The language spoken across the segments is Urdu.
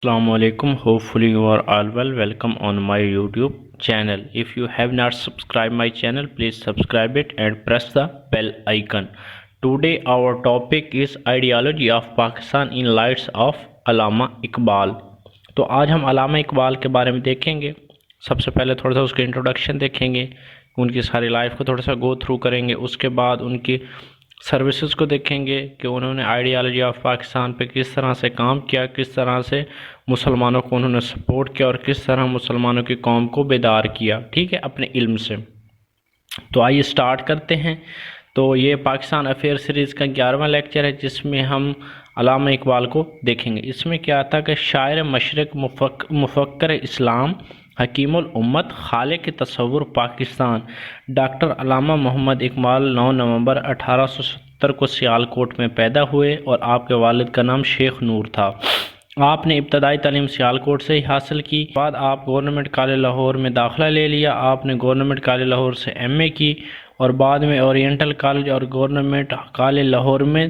Assalamu alaikum. Hopefully you are all well. Welcome on my YouTube channel. If you have not subscribed my channel, please subscribe it and press the bell icon. Today our topic is ideology of Pakistan in lights of علامہ اقبال. تو آج ہم علامہ اقبال کے بارے میں دیکھیں گے. سب سے پہلے تھوڑا سا اس کے انٹروڈکشن دیکھیں گے, ان کی ساری لائف کو تھوڑا سا گو تھرو کریں گے. اس کے بعد ان کی سروسز کو دیکھیں گے کہ انہوں نے آئیڈیالوجی آف پاکستان پہ کس طرح سے کام کیا, کس طرح سے مسلمانوں کو انہوں نے سپورٹ کیا اور کس طرح مسلمانوں کی قوم کو بیدار کیا, ٹھیک ہے, اپنے علم سے. تو آئیے سٹارٹ کرتے ہیں. تو یہ پاکستان افیئر سیریز کا 11واں لیکچر ہے جس میں ہم علامہ اقبال کو دیکھیں گے. اس میں کیا تھا کہ شاعر مشرق, مفکر اسلام, حکیم الامت, خالق تصور پاکستان ڈاکٹر علامہ محمد اقبال 9 نومبر 1870 کو سیالکوٹ میں پیدا ہوئے اور آپ کے والد کا نام شیخ نور تھا. آپ نے ابتدائی تعلیم سیالکوٹ سے ہی حاصل کی. بعد آپ گورنمنٹ کالج لاہور میں داخلہ لے لیا. آپ نے گورنمنٹ کالج لاہور سے ایم اے کی اور بعد میں اورینٹل کالج اور گورنمنٹ کالج لاہور میں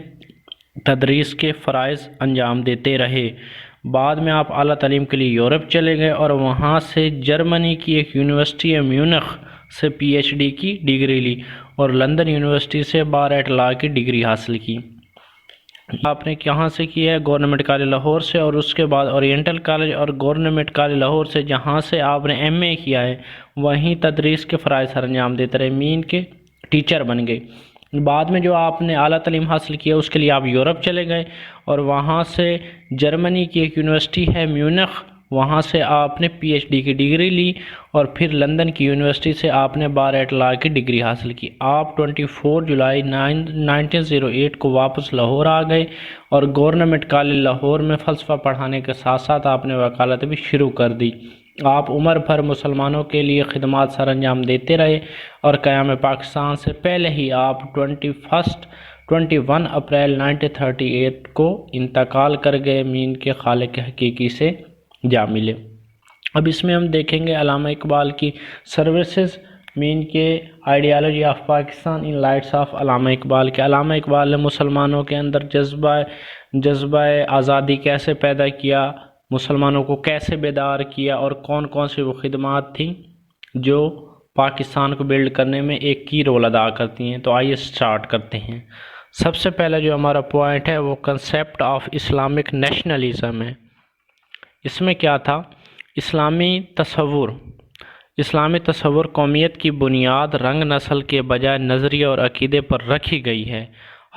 تدریس کے فرائض انجام دیتے رہے. بعد میں آپ اعلیٰ تعلیم کے لیے یورپ چلے گئے اور وہاں سے جرمنی کی ایک یونیورسٹی میونخ سے پی ایچ ڈی کی ڈگری لی اور لندن یونیورسٹی سے بار ایٹ لا کی ڈگری حاصل کی. آپ نے کہاں سے کیا ہے؟ گورنمنٹ کالج لاہور سے, اور اس کے بعد اورینٹل کالج اور گورنمنٹ کالج لاہور سے جہاں سے آپ نے ایم اے کیا ہے وہیں تدریس کے فرائض سر انجام دیتے رہے, مین کے ٹیچر بن گئے. بعد میں جو آپ نے اعلیٰ تعلیم حاصل کیا اس کے لیے آپ یورپ چلے گئے اور وہاں سے جرمنی کی ایک یونیورسٹی ہے میونخ, وہاں سے آپ نے پی ایچ ڈی کی ڈگری لی اور پھر لندن کی یونیورسٹی سے آپ نے بار ایٹ لا کی ڈگری حاصل کی. آپ 24 جولائی 1908 کو واپس لاہور آ گئے اور گورنمنٹ کالج لاہور میں فلسفہ پڑھانے کے ساتھ ساتھ آپ نے وکالت بھی شروع کر دی. آپ عمر بھر مسلمانوں کے لیے خدمات سر انجام دیتے رہے اور قیام پاکستان سے پہلے ہی آپ 21 اپریل 1938 کو انتقال کر گئے, مین کے خالق حقیقی سے جا ملے. اب اس میں ہم دیکھیں گے علامہ اقبال کی سروسز, مین کے ideology of Pakistan in lights of علامہ اقبال کے. علامہ اقبال نے مسلمانوں کے اندر جذبہ آزادی کیسے پیدا کیا, مسلمانوں کو کیسے بیدار کیا اور کون کون سی وہ خدمات تھیں جو پاکستان کو بلڈ کرنے میں ایک کی رول ادا کرتی ہیں. تو آئیے سٹارٹ کرتے ہیں. سب سے پہلا جو ہمارا پوائنٹ ہے وہ کنسیپٹ آف اسلامک نیشنلزم ہے. اس میں کیا تھا؟ اسلامی تصور قومیت کی بنیاد رنگ نسل کے بجائے نظریے اور عقیدے پر رکھی گئی ہے.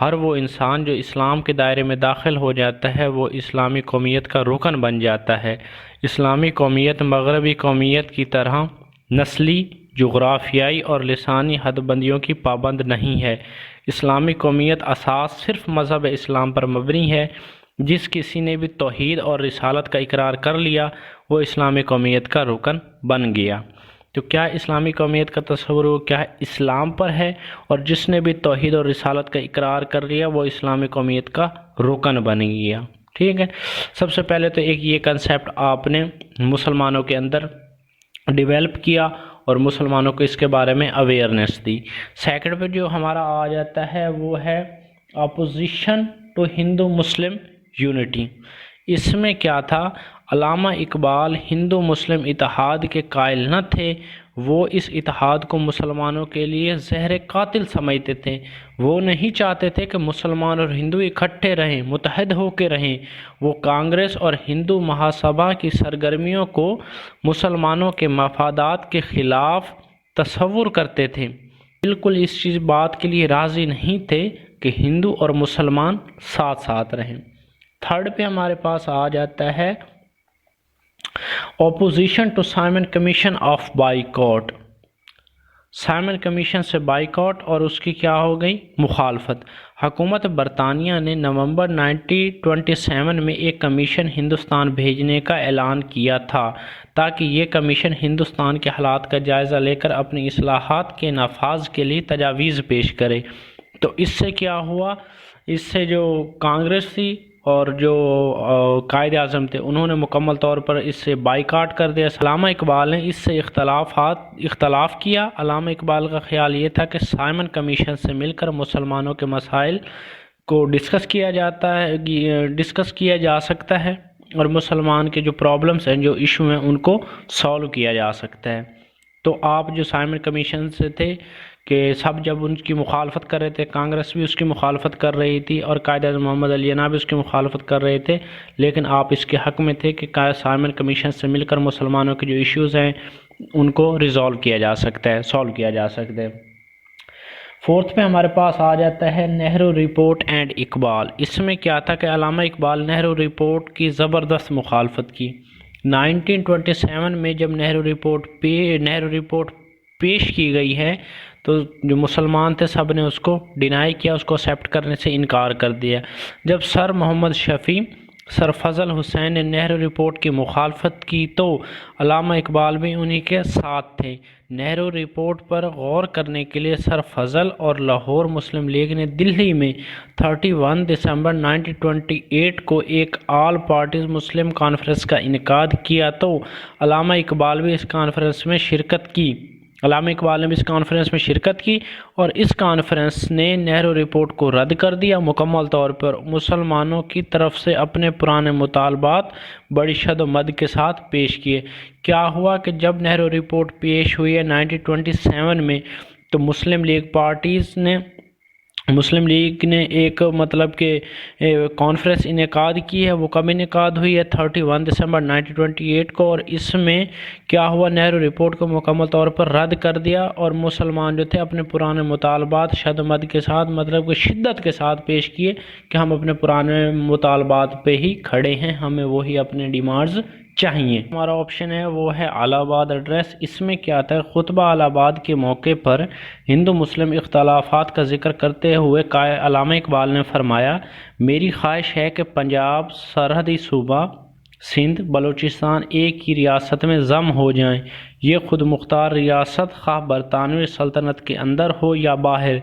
ہر وہ انسان جو اسلام کے دائرے میں داخل ہو جاتا ہے وہ اسلامی قومیت کا رکن بن جاتا ہے. اسلامی قومیت مغربی قومیت کی طرح نسلی, جغرافیائی اور لسانی حد بندیوں کی پابند نہیں ہے. اسلامی قومیت اساس صرف مذہب اسلام پر مبنی ہے. جس کسی نے بھی توحید اور رسالت کا اقرار کر لیا وہ اسلامی قومیت کا رکن بن گیا. تو کیا اسلامی قومیت کا تصور وہ کیا ہے؟ اسلام پر ہے, اور جس نے بھی توحید اور رسالت کا اقرار کر لیا وہ اسلامی قومیت کا رکن بن گیا. ٹھیک ہے. سب سے پہلے تو ایک یہ کنسیپٹ آپ نے مسلمانوں کے اندر ڈیولپ کیا اور مسلمانوں کو اس کے بارے میں اویئرنیس دی. سیکنڈ پہ جو ہمارا آ جاتا ہے وہ ہے opposition to Hindu Muslim unity. اس میں کیا تھا؟ علامہ اقبال ہندو مسلم اتحاد کے قائل نہ تھے. وہ اس اتحاد کو مسلمانوں کے لیے زہر قاتل سمجھتے تھے. وہ نہیں چاہتے تھے کہ مسلمان اور ہندو اکٹھے رہیں, متحد ہو کے رہیں. وہ کانگریس اور ہندو مہاسبھا کی سرگرمیوں کو مسلمانوں کے مفادات کے خلاف تصور کرتے تھے. بالکل اس بات کے لیے راضی نہیں تھے کہ ہندو اور مسلمان ساتھ ساتھ رہیں. تھرڈ پہ ہمارے پاس آ جاتا ہے opposition to Simon Commission of boycott. Simon Commission سے بائیکاٹ اور اس کی کیا ہو گئی؟ مخالفت. حکومت برطانیہ نے نومبر 1927 میں ایک کمیشن ہندوستان بھیجنے کا اعلان کیا تھا تاکہ یہ کمیشن ہندوستان کے حالات کا جائزہ لے کر اپنی اصلاحات کے نفاذ کے لیے تجاویز پیش کرے. تو اس سے کیا ہوا؟ اس سے جو کانگریس تھی اور جو قائد اعظم تھے انہوں نے مکمل طور پر اس سے بائیکاٹ کر دیا. علامہ اقبال نے اس سے اختلاف کیا. علامہ اقبال کا خیال یہ تھا کہ سائمن کمیشن سے مل کر مسلمانوں کے مسائل کو ڈسکس کیا جا سکتا ہے اور مسلمان کے جو پرابلمس ہیں، جو ایشو ہیں، ان کو سالو کیا جا سکتا ہے۔ تو آپ جو سائمن کمیشن سے تھے کہ سب جب ان کی مخالفت کر رہے تھے، کانگریس بھی اس کی مخالفت کر رہی تھی اور قائد اعظم محمد علی جناح بھی اس کی مخالفت کر رہے تھے، لیکن آپ اس کے حق میں تھے کہ سائمن کمیشن سے مل کر مسلمانوں کے جو ایشوز ہیں ان کو ریزالو کیا جا سکتا ہے، سالو کیا جا سکتا ہے۔ فورتھ پہ ہمارے پاس آ جاتا ہے نہرو رپورٹ اینڈ اقبال۔ اس میں کیا تھا کہ علامہ اقبال نہرو رپورٹ کی زبردست مخالفت کی۔ 1927 میں جب نہرو رپورٹ پیش کی گئی ہے تو جو مسلمان تھے سب نے اس کو ڈینائی کیا، اس کو ایکسیپٹ کرنے سے انکار کر دیا۔ جب سر محمد شفیع، سر فضل حسین نے نہرو رپورٹ کی مخالفت کی تو علامہ اقبال بھی انہی کے ساتھ تھے۔ نہرو رپورٹ پر غور کرنے کے لیے سر فضل اور لاہور مسلم لیگ نے دلی میں 31 دسمبر 1928 کو ایک آل پارٹیز مسلم کانفرنس کا انعقاد کیا تو علامہ اقبال بھی اس کانفرنس میں شرکت کی۔ اور اس کانفرنس نے نہرو رپورٹ کو رد کر دیا، مکمل طور پر مسلمانوں کی طرف سے اپنے پرانے مطالبات بڑی شد و مد کے ساتھ پیش کیے۔ کیا ہوا کہ جب نہرو رپورٹ پیش ہوئی ہے 1927 میں تو مسلم لیگ نے ایک کانفرنس انعقاد کی ہے۔ وہ کب انعقاد ہوئی ہے؟ 31 دسمبر 1928 کو، اور اس میں کیا ہوا، نہرو رپورٹ کو مکمل طور پر رد کر دیا اور مسلمان جو تھے اپنے پرانے مطالبات شد و مد کے ساتھ شدت کے ساتھ پیش کیے کہ ہم اپنے پرانے مطالبات پہ ہی کھڑے ہیں، ہمیں وہی اپنے ڈیمانڈز چاہیے۔ ہمارا آپشن ہے وہ ہے الہ آباد ایڈریس۔ اس میں کیا تھا، خطبہ الہ آباد کے موقع پر ہندو مسلم اختلافات کا ذکر کرتے ہوئے علامہ اقبال نے فرمایا، میری خواہش ہے کہ پنجاب، سرحدی صوبہ سندھ، بلوچستان ایک ہی ریاست میں ضم ہو جائیں۔ یہ خود مختار ریاست خواہ برطانوی سلطنت کے اندر ہو یا باہر،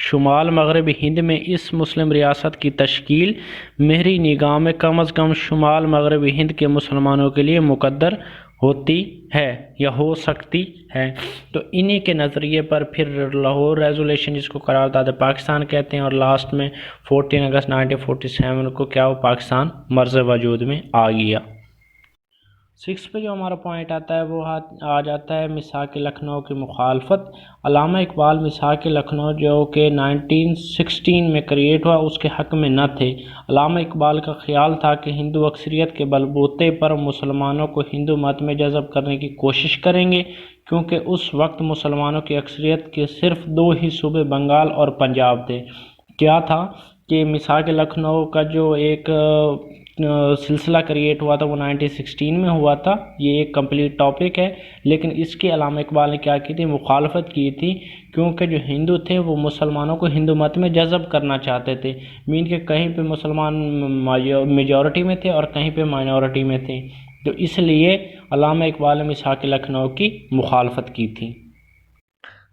شمال مغربی ہند میں اس مسلم ریاست کی تشکیل میری نگاہ میں کم از کم شمال مغربی ہند کے مسلمانوں کے لیے مقدر ہوتی ہے یا ہو سکتی ہے۔ تو انہی کے نظریے پر پھر لاہور ریزولیشن، جس کو قرارداد پاکستان کہتے ہیں، اور لاسٹ میں 14 اگست 1947 کو کیا ہو، پاکستان مرز وجود میں آ گیا۔ 6 پہ جو ہمارا پوائنٹ آتا ہے وہ آ جاتا ہے میثاق لکھنؤ کی مخالفت۔ علامہ اقبال میثاق لکھنؤ جو کہ 1916 میں کریٹ ہوا اس کے حق میں نہ تھے۔ علامہ اقبال کا خیال تھا کہ ہندو اکثریت کے بلبوتے پر مسلمانوں کو ہندو مت میں جذب کرنے کی کوشش کریں گے، کیونکہ اس وقت مسلمانوں کی اکثریت کے صرف 2 ہی صوبے بنگال اور پنجاب تھے۔ کیا تھا کہ میثاق لکھنؤ کا جو ایک سلسلہ کریٹ ہوا تھا وہ 1916 میں ہوا تھا۔ یہ ایک کمپلیٹ ٹاپک ہے، لیکن اس کی علامہ اقبال نے کیا کی تھی، مخالفت کی تھی، کیونکہ جو ہندو تھے وہ مسلمانوں کو ہندو مت میں جذب کرنا چاہتے تھے۔ مین کہ کہیں پہ مسلمان میجورٹی میں تھے اور کہیں پہ مائنورٹی میں تھے، تو اس لیے علامہ اقبال نے میثاق لکھنؤ کی مخالفت کی تھی۔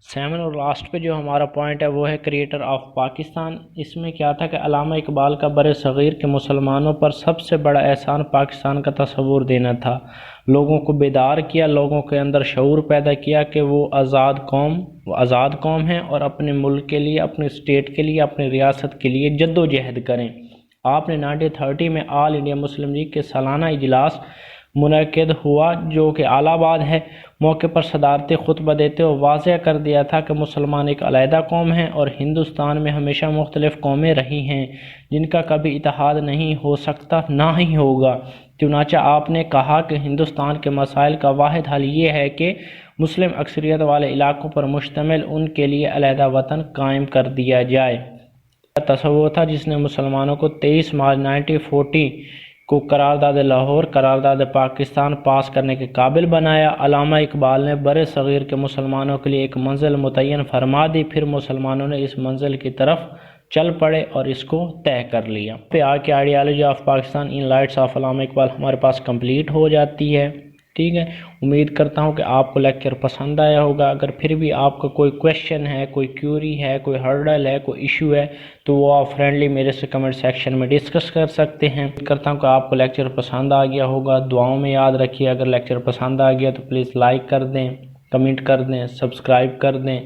7 اور لاسٹ پہ جو ہمارا پوائنٹ ہے وہ ہے کریٹر آف پاکستان۔ اس میں کیا تھا کہ علامہ اقبال کا بر صغیر کے مسلمانوں پر سب سے بڑا احسان پاکستان کا تصور دینا تھا۔ لوگوں کو بیدار کیا، لوگوں کے اندر شعور پیدا کیا کہ وہ آزاد قوم ہیں اور اپنے ملک کے لیے، اپنے اسٹیٹ کے لیے، اپنی ریاست کے لیے جد و جہد کریں۔ آپ نے 1930 میں آل انڈیا مسلم لیگ کے سالانہ اجلاس منعقد ہوا جو کہ الہ آباد ہے، موقع پر صدارتی خطبہ دیتے ہوئے واضح کر دیا تھا کہ مسلمان ایک علیحدہ قوم ہیں اور ہندوستان میں ہمیشہ مختلف قومیں رہی ہیں جن کا کبھی اتحاد نہیں ہو سکتا، نہ ہی ہوگا۔ چنانچہ آپ نے کہا کہ ہندوستان کے مسائل کا واحد حل یہ ہے کہ مسلم اکثریت والے علاقوں پر مشتمل ان کے لیے علیحدہ وطن قائم کر دیا جائے۔ تصور تھا جس نے مسلمانوں کو 23 مارچ 1940 کو قرارداد لاہور، قرارداد پاکستان پاس کرنے کے قابل بنایا۔ علامہ اقبال نے بر صغیر کے مسلمانوں کے لیے ایک منزل متعین فرما دی، پھر مسلمانوں نے اس منزل کی طرف چل پڑے اور اس کو طے کر لیا۔ پہ آ کے ideology of Pakistan in lights of علامہ اقبال ہمارے پاس کمپلیٹ ہو جاتی ہے۔ ٹھیک ہے، امید کرتا ہوں کہ آپ کو لیکچر پسند آیا ہوگا۔ اگر پھر بھی آپ کا کوئی کویشچن ہے، کوئی کیوری ہے، کوئی ہرڈل ہے، کوئی ایشو ہے تو وہ آپ فرینڈلی میرے سے کمنٹ سیکشن میں ڈسکس کر سکتے ہیں۔ امید کرتا ہوں کہ آپ کو لیکچر پسند آ گیا ہوگا۔ دعاؤں میں یاد رکھیے، اگر لیکچر پسند آ گیا تو پلیز لائک کر دیں، کمنٹ کر دیں، سبسکرائب کر دیں۔